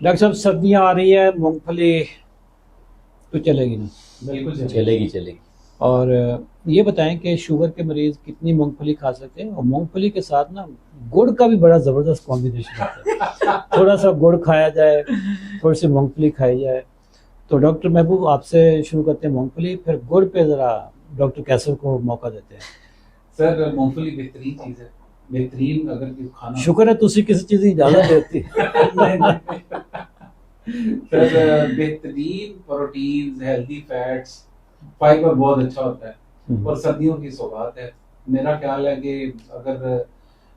Doctor साहब सर्दियाँ आ रही है, मूंगफली तो चलेगी ना? बिल्कुल चलेगी चलेगी। और ये बताएं कि शुगर के मरीज कितनी मूंगफली खा सकते हैं? और मूंगफली के साथ ना गुड़ का भी बड़ा ज़बरदस्त कॉम्बिनेशन होता है। थोड़ा सा गुड़ खाया जाए, थोड़ी सी मूंगफली खाई जाए। तो डॉक्टर महबूब आपसे शुरू करते हैं मूंगफली, फिर गुड़ पे ज़रा डॉक्टर कैसर को मौका देते हैं। सर मूंगफली बेहतरीन चीज़ है, बेहतरीन अगर कोई खाना शुक्र है तुसी किसी चीज़ की इजाज़त देती सर बेहतरीन प्रोटीन्स, हेल्दी फैट्स, फाइबर बहुत अच्छा होता है और सर्दियों की सौगात है। मेरा ख्याल है कि अगर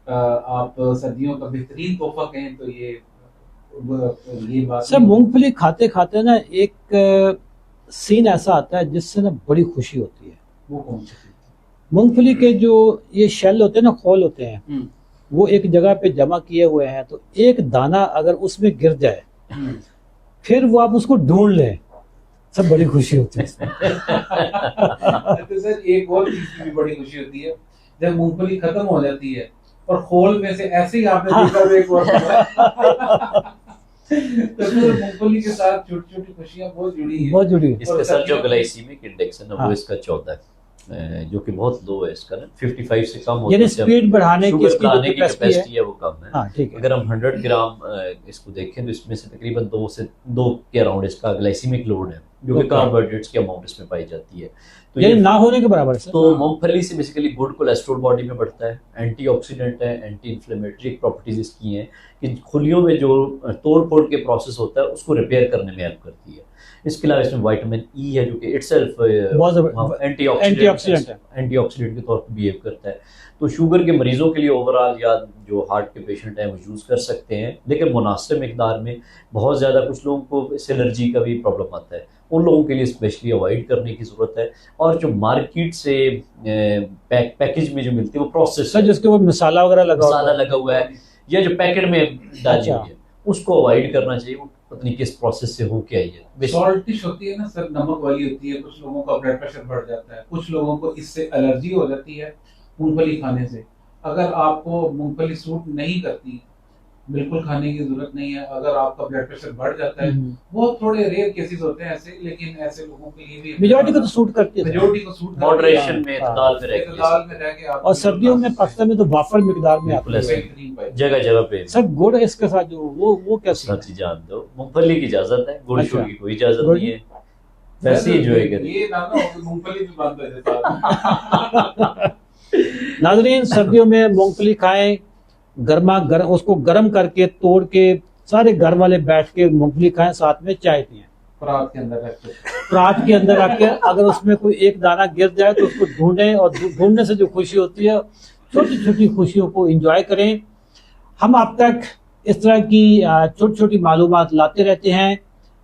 आप सर्दियों का बेहतरीन तोहफा कहें तो ये बात सर मूंगफली खाते खाते ना एक सीन ऐसा आता है जिससे ना बड़ी खुशी होती है। वो कौन सी चीज़? मूंगफली के जो ये शेल होते हैं ना, खोल होते हैं, वो एक जगह पे जमा किए हुए हैं, तो एक दाना अगर उसमें गिर जाए फिर वो आप उसको ढूंढ लें, सब बड़ी खुशी होती है इसमें। तो सर एक और चीज की भी बड़ी खुशी होती है जब मूंगफली खत्म हो जाती है और खोल में से ऐसे ही आपने देखा एक और तो फिर मूंगफली के साथ छोटी छोटी खुशियां बहुत जुड़ी है, बहुत जुड़ी है। इसके साथ जो ग्लाइसीमिक इंडेक्स है ना वो इसका 14 है, जो कि बहुत लो है इसका ना, 55 से कम होता है। यानी स्पीड बढ़ाने की इसकी बढ़ाने की कैपेसिटी है वो कम है। हाँ, ठीक है। अगर हम 100 ग्राम इसको देखें तो इसमें से तकरीबन 2 के अराउंड इसका ग्लाइसीमिक लोड है, जो कि कार्बोहाइड्रेट्स की अमाउंट इसमें पाई जाती है। तो यानी ना होने के बराबर है। तो मूंगफली से बेसिकली गुड कोलेस्ट्रॉल बॉडी में बढ़ता है, एंटीऑक्सीडेंट है, एंटी इन्फ्लेमेटरी प्रॉपर्टीज इसकी हैं कि खुलियों में जो तोड़ फोड़ के प्रोसेस होता है उसको रिपेयर करने में हेल्प करती है। इसके अलावा इसमें विटामिन ई है जो कि इटसेल्फ एंटीऑक्सीडेंट के तौर पर बिहेव करता है। तो शुगर के मरीजों के लिए ओवरऑल या जो हार्ट के पेशेंट हैं वो यूज़ कर सकते हैं, लेकिन मुनासिब मिकदार में। बहुत ज़्यादा कुछ लोगों को इस एलर्जी का भी प्रॉब्लम आता है, उन लोगों के लिए स्पेशली अवॉइड करने की ज़रूरत है। और जो मार्केट से पैकेज में जो मिलती है वो प्रोसेस सर जिसके वो मसाला वगैरह लगा हुआ है या जो पैकेट में डाली हुई है उसको अवॉइड करना चाहिए। वो पता नहीं किस प्रोसेस से होके आई है। सॉल्टिश होती है ना सर, नमक वाली होती है, कुछ लोगों का ब्लड प्रेशर बढ़ जाता है, कुछ लोगों को इससे एलर्जी हो जाती है मूंगफली खाने से। अगर आपको मूंगफली सूट नहीं करती, बिल्कुल खाने की जरूरत नहीं है। अगर आपका ब्लड प्रेशर बढ़ जाता है, बहुत थोड़े रेयर केसेस होते हैं ऐसे, लेकिन ऐसे लोगों के लिए भी मेजॉरिटी को तो सूट करती है, मेजॉरिटी को सूट मॉडरेशन में इतदाल में रह के आप। और सर्दियों में पाकिस्तान में तो वाफर मिकदार में आता है जगह जगह पे। सर गुड़ इसके साथ जो वो कैसे सच्ची जान दो, मूंगफली की इजाजत है, गुड़ शुड़ की कोई इजाजत नहीं है, वैसे ही एंजॉय करें। ये ना मूंगफली भी बंद हो जाता है। नाज़रीन सर्दियों में मूंगफली खाएं, गर्मा गर्म उसको गर्म करके तोड़ के सारे घर वाले बैठ के मूंगफली खाएं, साथ में चाय पिएं। परात के अंदर रख के, परात के अंदर रख के अगर उसमें कोई एक दाना गिर जाए तो उसको ढूंढें, और ढूंढने से जो खुशी होती है, छोटी छोटी खुशियों को एंजॉय करें। हम आप तक इस तरह की छोटी छोटी मालूमात लाते रहते हैं।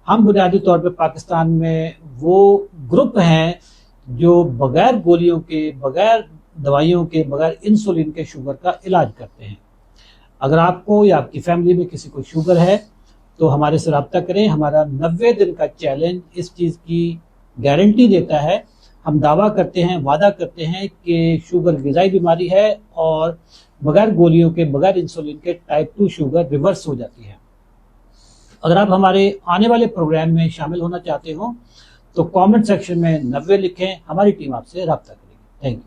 हम बुनियादी तौर पे पाकिस्तान में वो ग्रुप हैं जो बगैर गोलियों के, बगैर दवाइयों के, बगैर इंसुलिन के शुगर का इलाज करते हैं। अगर आपको या आपकी फैमिली में किसी को शुगर है तो हमारे से रब्ता करें। हमारा 90 दिन का चैलेंज इस चीज़ की गारंटी देता है। हम दावा करते हैं, वादा करते हैं कि शुगर ग़िज़ाई बीमारी है और बगैर गोलियों के, बगैर इंसुलिन के टाइप 2 शुगर रिवर्स हो जाती है। अगर आप हमारे आने वाले प्रोग्राम में शामिल होना चाहते हो तो कमेंट सेक्शन में 90 लिखें, हमारी टीम आपसे रब्ता करेगी। Thank you.